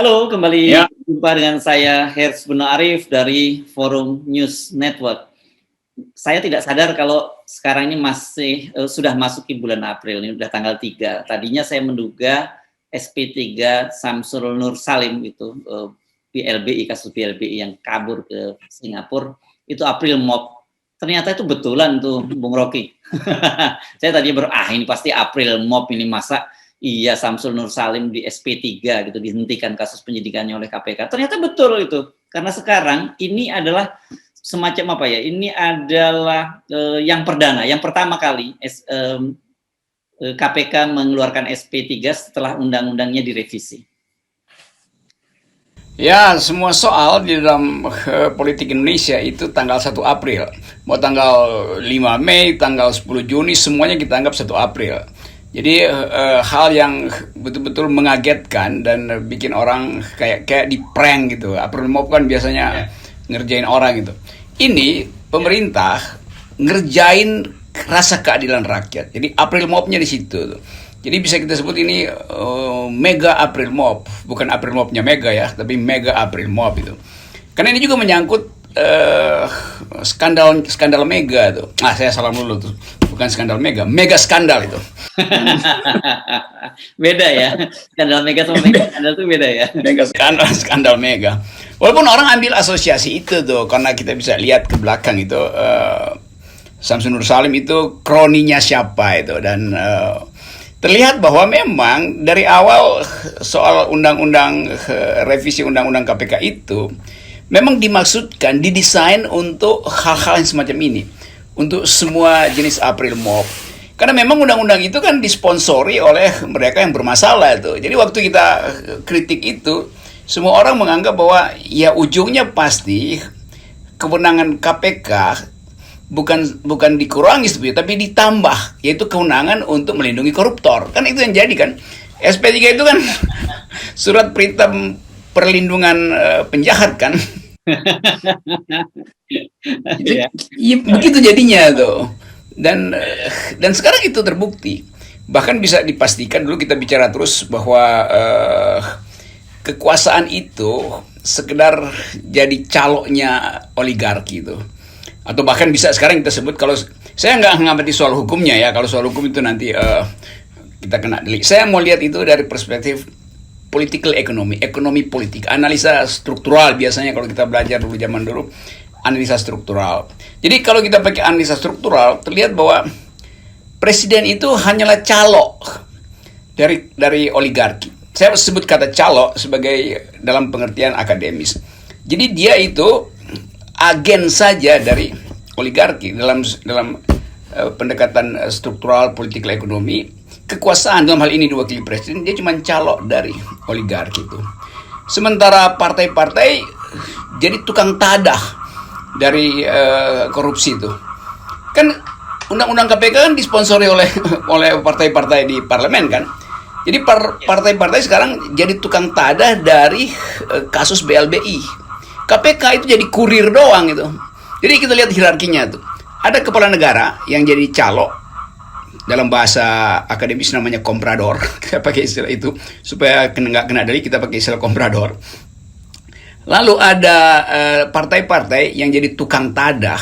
Halo, kembali Ya, jumpa dengan saya Herz Beno Arif dari Forum News Network. Saya tidak sadar kalau sekarang ini sudah masuki bulan April, ini sudah tanggal 3. Tadinya saya menduga SP3 Samsul Nur Salim itu kasus BLBI yang kabur ke Singapura itu April Mop. Ternyata itu betulan tuh Bung Rocky. Saya tadi ini pasti April Mop ini, masa iya Samsul Nur Salim di SP3 gitu dihentikan kasus penyidikannya oleh KPK. Ternyata betul itu. Karena sekarang ini adalah semacam apa ya? Ini adalah yang perdana, yang pertama kali KPK mengeluarkan SP3 setelah undang-undangnya direvisi. ya, semua soal di dalam politik Indonesia itu tanggal 1 April. Mau tanggal 5 Mei, tanggal 10 Juni, semuanya kita anggap 1 April. Jadi hal yang betul-betul mengagetkan dan bikin orang kayak di prank gitu. April Mop kan biasanya ngerjain orang gitu. Ini pemerintah ngerjain rasa keadilan rakyat. Jadi April Mop-nya di situ tuh. Jadi bisa kita sebut ini mega April Mop, bukan April Mop-nya mega ya, tapi mega April Mop itu. Karena ini juga menyangkut skandal mega tuh. Saya salah dulu tuh. Bukan skandal mega skandal itu. Beda ya, skandal mega sama mega skandal itu beda ya. Mega skandal mega. Walaupun orang ambil asosiasi itu tuh, karena kita bisa lihat ke belakang itu Samsul Nur Salim itu kroninya siapa itu, dan terlihat bahwa memang dari awal soal revisi undang-undang KPK itu memang dimaksudkan, didesain untuk hal-hal yang semacam ini, untuk semua jenis April Mop. Karena memang undang-undang itu kan disponsori oleh mereka yang bermasalah itu. Jadi waktu kita kritik itu, semua orang menganggap bahwa ya ujungnya pasti kewenangan KPK bukan dikurangi sebetulnya, tapi ditambah, yaitu kewenangan untuk melindungi koruptor. Kan itu yang jadi kan. SP3 itu kan surat perintah perlindungan penjahat kan. Ya. Iya, begitu jadinya tuh. Dan sekarang itu terbukti. Bahkan bisa dipastikan, dulu kita bicara terus bahwa kekuasaan itu sekedar jadi caloknya oligarki itu. Atau bahkan bisa sekarang kita sebut, kalau saya nggak ngamati soal hukumnya ya, kalau soal hukum itu nanti kita kena delik. Saya mau lihat itu dari perspektif political economy, ekonomi politik, analisa struktural. Biasanya kalau kita belajar dulu zaman dulu, analisa struktural. Jadi kalau kita pakai analisa struktural, terlihat bahwa presiden itu hanyalah calo dari oligarki. Saya sebut kata calo sebagai dalam pengertian akademis. Jadi dia itu agen saja dari oligarki dalam pendekatan struktural politik ekonomi. Kekuasaan dalam hal ini diwakili presiden, dia cuma calo dari oligarki itu. Sementara partai-partai jadi tukang tadah dari korupsi itu. Kan undang-undang KPK kan disponsori oleh partai-partai di parlemen kan. Jadi partai-partai sekarang jadi tukang tadah dari kasus BLBI. KPK itu jadi kurir doang itu. Jadi kita lihat hierarkinya tuh. Ada kepala negara yang jadi calo, dalam bahasa akademis namanya komprador. Kita pakai istilah itu supaya nggak kena delik, kita pakai istilah komprador. Lalu ada partai-partai yang jadi tukang tadah,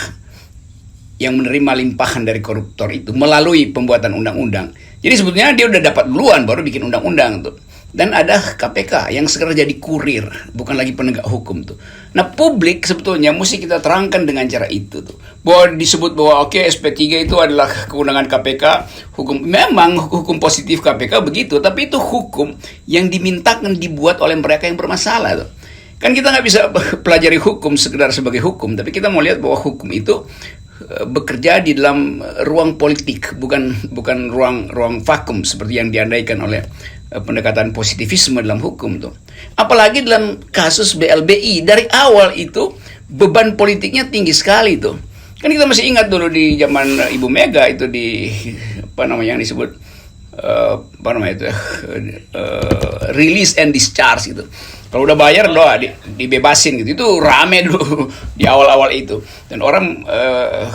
yang menerima limpahan dari koruptor itu melalui pembuatan undang-undang. Jadi sebetulnya dia udah dapat duluan baru bikin undang-undang tuh. Dan ada KPK yang sekarang jadi kurir, bukan lagi penegak hukum tuh. Nah, publik sebetulnya mesti kita terangkan dengan cara itu tuh. Bahwa disebut bahwa SP3 itu adalah kewenangan KPK, hukum, memang hukum positif KPK begitu, tapi itu hukum yang dimintakan dibuat oleh mereka yang bermasalah tuh. Kan kita nggak bisa pelajari hukum sekedar sebagai hukum, tapi kita mau lihat bahwa hukum itu bekerja di dalam ruang politik, bukan ruang vakum seperti yang diandaikan oleh pendekatan positivisme dalam hukum tuh. Apalagi dalam kasus BLBI, dari awal itu beban politiknya tinggi sekali tuh. Kan kita masih ingat dulu di zaman Ibu Mega itu yang disebut release and discharge gitu. Kalau udah bayar dibebasin gitu. Itu rame dulu di awal-awal itu. Dan orang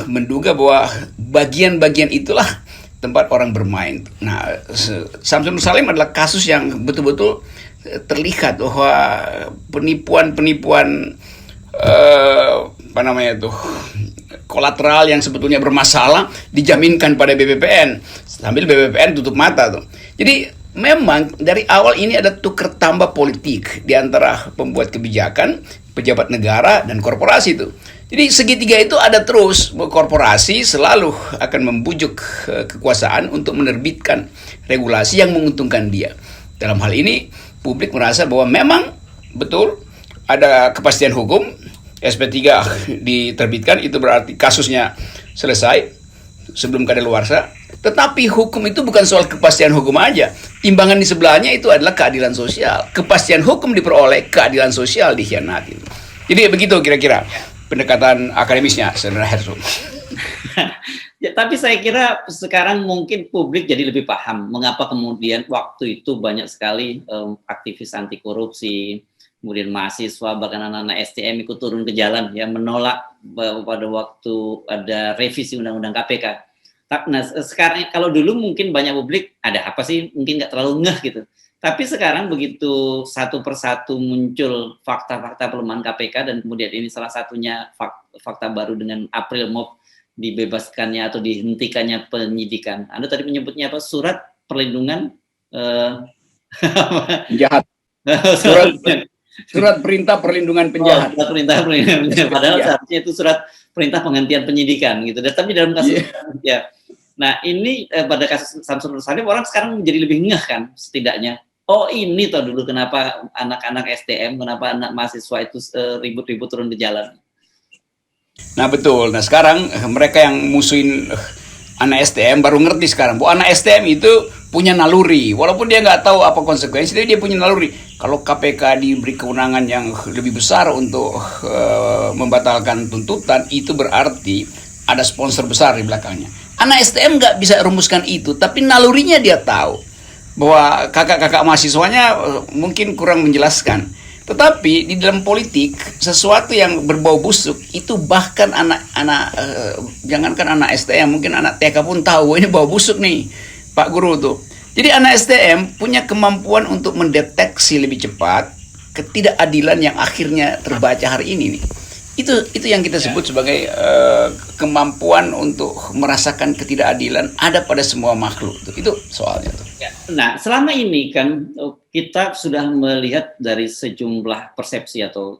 menduga bahwa bagian-bagian itulah tempat orang bermain. Nah, Samsul Nur Salim adalah kasus yang betul-betul terlihat bahwa penipuan-penipuan apa namanya tuh kolateral yang sebetulnya bermasalah dijaminkan pada BPPN sambil BPPN tutup mata tuh. Jadi memang dari awal ini ada tukar tambah politik di antara pembuat kebijakan, pejabat negara dan korporasi tuh. Jadi segitiga itu ada terus. Korporasi selalu akan membujuk kekuasaan untuk menerbitkan regulasi yang menguntungkan dia. Dalam hal ini publik merasa bahwa memang betul ada kepastian hukum, SP3 diterbitkan, itu berarti kasusnya selesai sebelum kadaluarsa. Tetapi hukum itu bukan soal kepastian hukum aja. Timbangan di sebelahnya itu adalah keadilan sosial. Kepastian hukum diperoleh, keadilan sosial dikhianati. Jadi begitu kira-kira pendekatan akademisnya, Saudara Herzog. Ya, tapi saya kira sekarang mungkin publik jadi lebih paham mengapa kemudian waktu itu banyak sekali aktivis anti korupsi, kemudian mahasiswa, bahkan anak-anak STM ikut turun ke jalan ya menolak pada waktu ada revisi undang-undang KPK. Nah sekarang kalau dulu mungkin banyak publik ada apa sih, mungkin nggak terlalu ngeh gitu. Tapi sekarang begitu satu persatu muncul fakta-fakta pelemahan KPK dan kemudian ini salah satunya fakta baru dengan April Mop dibebaskannya atau dihentikannya penyidikan. Anda tadi menyebutnya apa? Surat perlindungan penjahat. Surat perintah perlindungan penjahat. Surat perintah perlindungan penjahat. Padahal seharusnya itu surat perintah penghentian penyidikan gitu. Tapi dalam kasus ya. Nah ini pada kasus Samsul Nur Salim orang sekarang menjadi lebih ngeh kan setidaknya. Oh ini toh dulu kenapa anak-anak STM, kenapa anak mahasiswa itu ribut-ribut turun ke jalan. Nah betul. Nah sekarang mereka yang musuhin anak STM baru ngerti sekarang bahwa anak STM itu punya naluri, walaupun dia nggak tahu apa konsekuensi, tapi dia punya naluri. Kalau KPK diberi kewenangan yang lebih besar untuk membatalkan tuntutan, itu berarti ada sponsor besar di belakangnya. Anak STM nggak bisa rumuskan itu, tapi nalurinya dia tahu bahwa kakak-kakak mahasiswanya mungkin kurang menjelaskan. Tetapi di dalam politik sesuatu yang berbau busuk itu bahkan anak-anak jangankan anak STM, mungkin anak TK pun tahu ini bau busuk nih Pak Guru tuh. Jadi anak STM punya kemampuan untuk mendeteksi lebih cepat ketidakadilan yang akhirnya terbaca hari ini nih. Itu yang kita sebut sebagai kemampuan untuk merasakan ketidakadilan ada pada semua makhluk. Itu soalnya tuh. Nah, selama ini kan kita sudah melihat dari sejumlah persepsi atau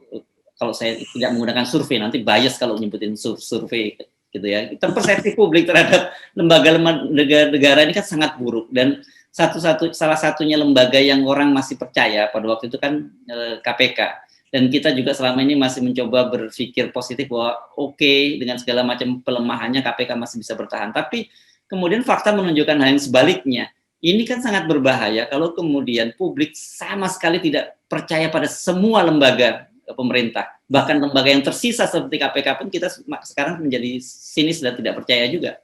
kalau saya tidak menggunakan survei, nanti bias kalau nyebutin survei gitu ya. Kita persepsi publik terhadap lembaga negara ini kan sangat buruk dan salah satunya lembaga yang orang masih percaya pada waktu itu kan KPK. Dan kita juga selama ini masih mencoba berpikir positif bahwa oke, dengan segala macam pelemahannya KPK masih bisa bertahan. Tapi kemudian fakta menunjukkan hal yang sebaliknya. Ini kan sangat berbahaya kalau kemudian publik sama sekali tidak percaya pada semua lembaga pemerintah. Bahkan lembaga yang tersisa seperti KPK pun kita sekarang menjadi sinis dan tidak percaya juga.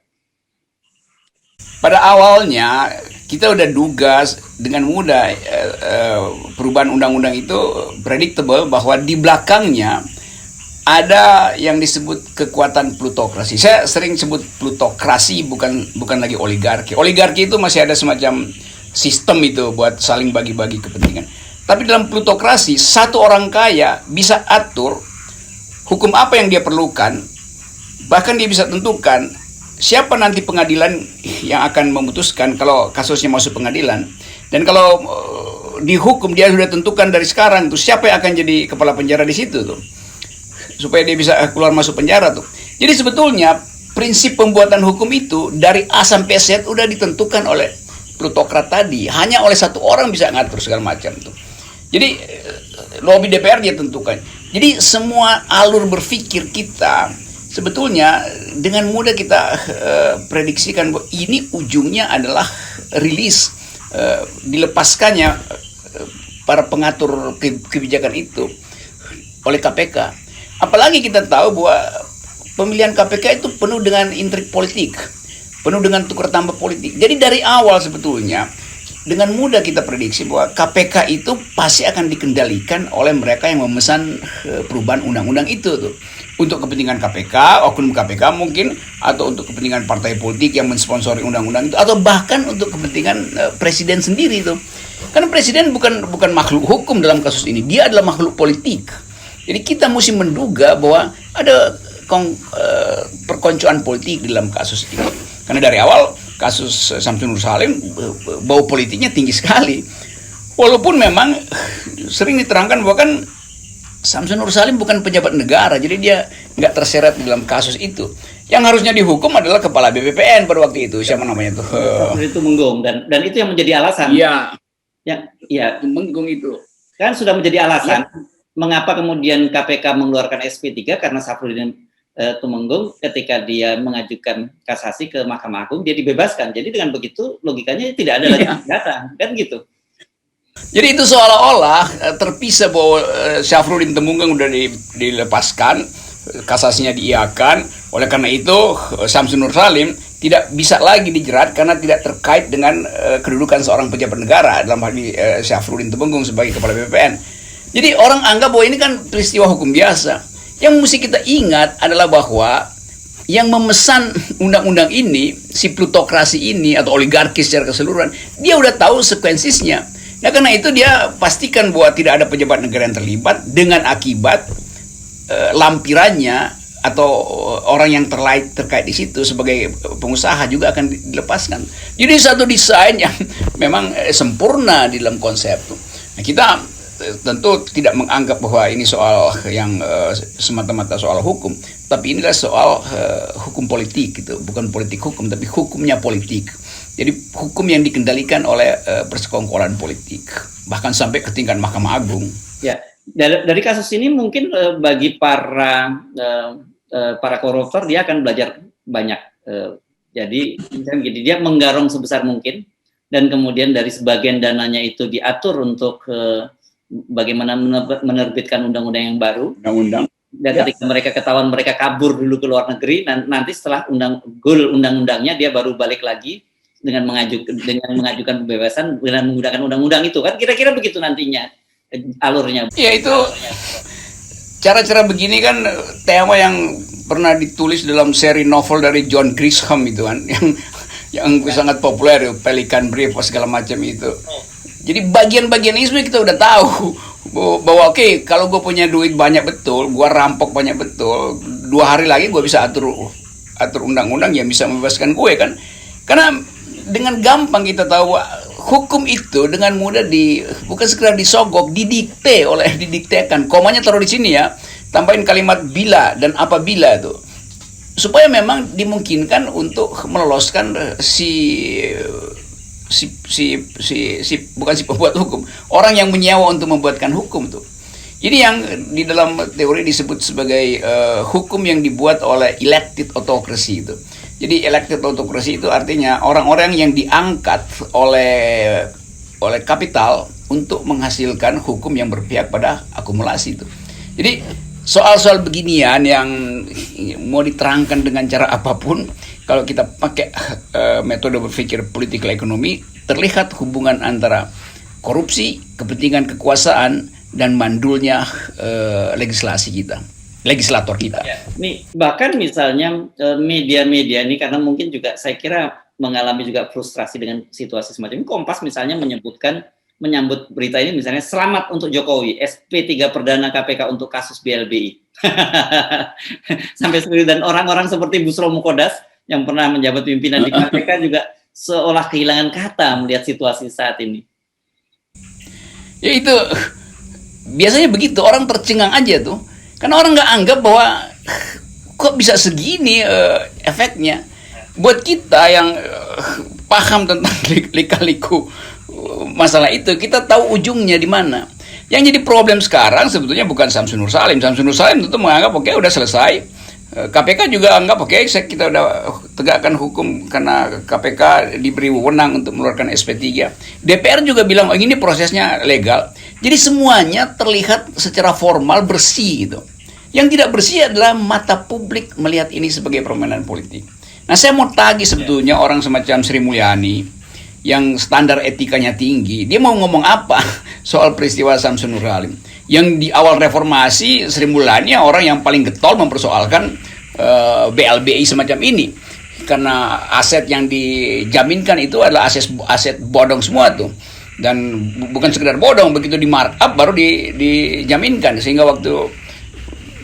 Pada awalnya kita udah duga dengan mudah perubahan undang-undang itu predictable bahwa di belakangnya ada yang disebut kekuatan plutokrasi. Saya sering sebut plutokrasi, bukan lagi oligarki. Oligarki itu masih ada semacam sistem itu buat saling bagi-bagi kepentingan. Tapi dalam plutokrasi satu orang kaya bisa atur hukum apa yang dia perlukan, bahkan dia bisa tentukan siapa nanti pengadilan yang akan memutuskan kalau kasusnya masuk pengadilan. Dan kalau dihukum dia sudah tentukan dari sekarang tuh siapa yang akan jadi kepala penjara di situ tuh. Supaya dia bisa keluar masuk penjara tuh. Jadi sebetulnya prinsip pembuatan hukum itu dari A sampai Z udah ditentukan oleh plutokrat tadi. Hanya oleh satu orang bisa ngatur segala macam tuh. Jadi lobby DPR dia tentukan. Jadi semua alur berpikir kita sebetulnya dengan mudah kita prediksikan bahwa ini ujungnya adalah rilis dilepaskannya para pengatur kebijakan itu oleh KPK. Apalagi kita tahu bahwa pemilihan KPK itu penuh dengan intrik politik, penuh dengan tukar tambah politik. Jadi dari awal sebetulnya dengan mudah kita prediksi bahwa KPK itu pasti akan dikendalikan oleh mereka yang memesan perubahan undang-undang itu tuh. Untuk kepentingan KPK, oknum KPK mungkin, atau untuk kepentingan partai politik yang mensponsori undang-undang itu, atau bahkan untuk kepentingan presiden sendiri itu. Karena presiden bukan makhluk hukum dalam kasus ini, dia adalah makhluk politik. Jadi kita mesti menduga bahwa ada perkoncoan politik di dalam kasus ini. Karena dari awal kasus Samsul Nur Salim bau politiknya tinggi sekali. Walaupun memang sering diterangkan bahwa kan Samsul Nur Salim bukan pejabat negara, jadi dia nggak terseret di dalam kasus itu. Yang harusnya dihukum adalah kepala BPPN pada waktu itu, siapa namanya tuh? Itu Menggong, dan itu yang menjadi alasan. Iya. Ya, Menggong itu. Kan sudah menjadi alasan mengapa kemudian KPK mengeluarkan SP3 karena Syafruddin Tumenggung ketika dia mengajukan kasasi ke Mahkamah Agung dia dibebaskan. Jadi dengan begitu logikanya tidak ada lagi datang, kan gitu. Jadi itu seolah-olah terpisah bahwa Syafruddin Tumenggung udah dilepaskan, kasasinya diiakan. Oleh karena itu Samsul Nur Salim tidak bisa lagi dijerat karena tidak terkait dengan kedudukan seorang pejabat negara, dalam hal ini Syafruddin Tumenggung sebagai kepala BPN. Jadi orang anggap bahwa ini kan peristiwa hukum biasa. Yang mesti kita ingat adalah bahwa yang memesan undang-undang ini, si plutokrasi ini atau oligarki secara keseluruhan, dia udah tahu sekuensisnya. Nah karena itu dia pastikan bahwa tidak ada pejabat negara yang terlibat dengan akibat lampirannya atau orang yang terkait di situ sebagai pengusaha juga akan dilepaskan. Jadi satu desain yang memang sempurna di dalam konsep itu. Nah kita tentu tidak menganggap bahwa ini soal yang semata-mata soal hukum, tapi inilah soal hukum politik gitu, bukan politik hukum, tapi hukumnya politik. Jadi hukum yang dikendalikan oleh persekongkolan politik, bahkan sampai ke tingkat Mahkamah Agung. Ya, dari kasus ini mungkin bagi para koruptor dia akan belajar banyak. Jadi misalnya dia menggarong sebesar mungkin, dan kemudian dari sebagian dananya itu diatur untuk bagaimana menerbitkan undang-undang yang baru. Dan ketika mereka ketahuan mereka kabur dulu ke luar negeri, nanti setelah undang-undangnya dia baru balik lagi dengan mengajukan pembebasan dengan menggunakan undang-undang itu, kan kira-kira begitu nantinya alurnya. Ya itu cara-cara begini kan tema yang pernah ditulis dalam seri novel dari John Grisham itu kan, yang sangat populer, Pelican Brief segala macam itu. Jadi bagian-bagian ini sebenarnya kita udah tahu bahwa oke, kalau gue punya duit banyak betul, gue rampok banyak betul, 2 hari lagi gue bisa atur undang-undang yang bisa membebaskan gue kan. Karena dengan gampang kita tahu hukum itu dengan mudah bukan sekedar disogok, didiktekan. Komanya taruh di sini ya, tambahin kalimat bila dan apabila itu, supaya memang dimungkinkan untuk meloloskan bukan si pembuat hukum, orang yang menyewa untuk membuatkan hukum tuh. Ini yang di dalam teori disebut sebagai hukum yang dibuat oleh elected autocracy itu. Jadi elected autocracy itu artinya orang-orang yang diangkat oleh kapital untuk menghasilkan hukum yang berpihak pada akumulasi itu. Jadi soal-soal beginian yang mau diterangkan dengan cara apapun, kalau kita pakai metode berpikir political ekonomi, terlihat hubungan antara korupsi, kepentingan kekuasaan, dan mandulnya legislator kita. Ya. Nih, bahkan misalnya media-media ini, karena mungkin juga saya kira mengalami juga frustrasi dengan situasi semacam ini. Kompas misalnya menyambut berita ini misalnya, selamat untuk Jokowi, SP3 Perdana KPK untuk kasus BLBI. Sampai seperti, dan orang-orang seperti Busro Mukodas yang pernah menjabat pimpinan di KPK juga seolah kehilangan kata melihat situasi saat ini. Ya itu biasanya begitu, orang tercengang aja tuh, karena orang nggak anggap bahwa kok bisa segini efeknya. Buat kita yang paham tentang lika-liku masalah itu, kita tahu ujungnya di mana. Yang jadi problem sekarang sebetulnya bukan Samsul Nur Salim. Samsul Nur Salim tentu menganggap oke, udah selesai. KPK juga anggap oke, kita udah tegakkan hukum karena KPK diberi wewenang untuk mengeluarkan SP3. DPR juga bilang ini prosesnya legal. Jadi semuanya terlihat secara formal bersih gitu. Yang tidak bersih adalah mata publik melihat ini sebagai permainan politik. Nah, saya mau tagih sebetulnya orang semacam Sri Mulyani yang standar etikanya tinggi. Dia mau ngomong apa soal peristiwa Samsul Nur Salim? Yang di awal reformasi, Sri Mulyani orang yang paling getol mempersoalkan BLBI semacam ini, karena aset yang dijaminkan itu adalah aset bodong semua tuh. Dan bukan sekedar bodong, begitu di markup baru dijaminkan, sehingga waktu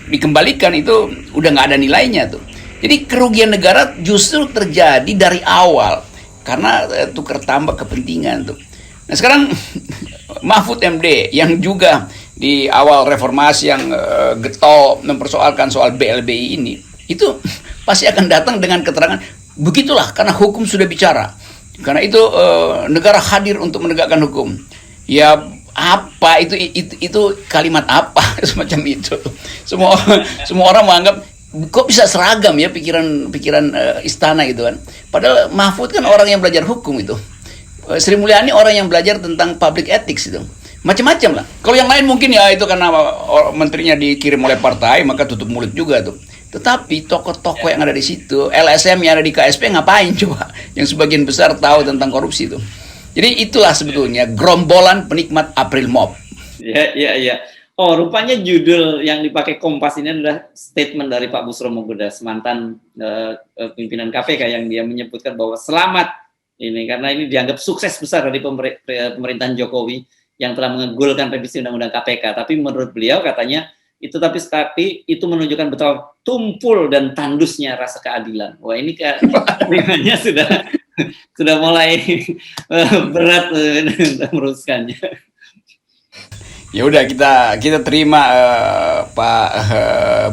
dikembalikan itu udah nggak ada nilainya tuh. Jadi kerugian negara justru terjadi dari awal karena tukar tambah kepentingan tuh. Nah sekarang Mahfud MD yang juga di awal reformasi yang getol mempersoalkan soal BLBI ini, itu pasti akan datang dengan keterangan begitulah karena hukum sudah bicara. Karena itu negara hadir untuk menegakkan hukum. Ya apa itu kalimat apa semacam itu. Semua orang menganggap kok bisa seragam ya pikiran istana gitu kan. Padahal Mahfud kan orang yang belajar hukum itu. Sri Mulyani orang yang belajar tentang public ethics itu. Macam-macam lah. Kalau yang lain mungkin ya itu karena menterinya dikirim oleh partai maka tutup mulut juga tuh. Tetapi tokoh-tokoh yang ada di situ, LSM yang ada di KSP ngapain coba? Yang sebagian besar tahu tentang korupsi itu. Jadi itulah sebetulnya gerombolan penikmat April Mop. Ya. Oh, rupanya judul yang dipakai Kompas ini adalah statement dari Pak Bushro Mogodas, mantan pimpinan KPK, yang dia menyebutkan bahwa selamat ini karena ini dianggap sukses besar dari pemerintahan Jokowi yang telah mengegulkan revisi Undang-Undang KPK. Tapi menurut beliau katanya itu tapi itu menunjukkan betapa tumpul dan tandusnya rasa keadilan. Wah ini kalimatnya sudah mulai berat meruskannya. Ya udah kita terima Pak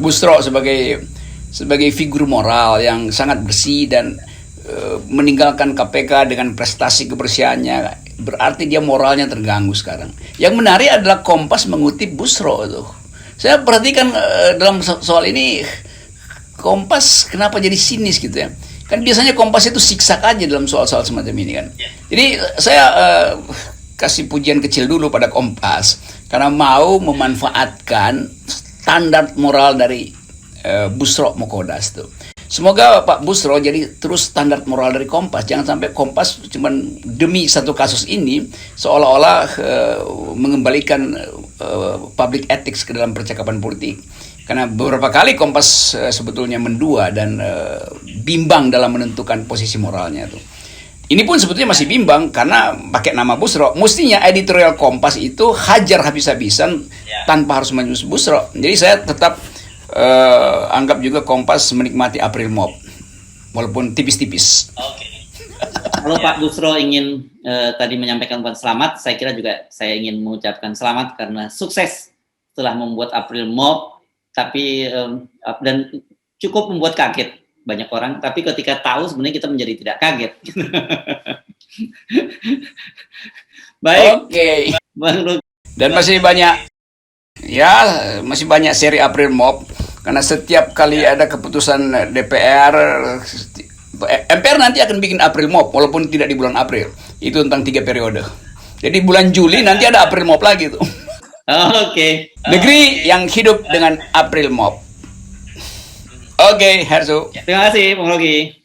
Bushro sebagai figur moral yang sangat bersih dan meninggalkan KPK dengan prestasi kebersihannya, berarti dia moralnya terganggu sekarang. Yang menarik adalah Kompas mengutip Bushro tuh. Saya perhatikan dalam soal ini Kompas kenapa jadi sinis gitu ya. Kan biasanya Kompas itu siksak aja dalam soal-soal semacam ini kan. Jadi saya kasih pujian kecil dulu pada Kompas karena mau memanfaatkan standar moral dari Bushro Mogodas tuh. Semoga Pak Bushro jadi terus standar moral dari Kompas. Jangan sampai Kompas cuma demi satu kasus ini seolah-olah mengembalikan public ethics ke dalam percakapan politik. Karena beberapa kali Kompas sebetulnya mendua dan bimbang dalam menentukan posisi moralnya tuh. Ini pun sebetulnya masih bimbang karena pakai nama Bushro. Mestinya editorial Kompas itu hajar habis-habisan tanpa harus menyebut Bushro. Jadi saya tetap anggap juga Kompas menikmati April Mop walaupun tipis-tipis. Kalau Pak Bushro ingin tadi menyampaikan selamat, saya kira juga saya ingin mengucapkan selamat karena sukses telah membuat April Mop, tapi dan cukup membuat kaget banyak orang, tapi ketika tahu sebenarnya kita menjadi tidak kaget. Baik. Oke. Bang Ruki. Dan masih banyak seri April Mop karena setiap kali ada keputusan DPR, MPR nanti akan bikin April Mop walaupun tidak di bulan April. Itu tentang 3 periode. Jadi bulan Juli nanti ada April Mop lagi tuh. Oke. Negeri yang hidup dengan April Mop. Oke, Hersu. Terima kasih, Bang Rogi.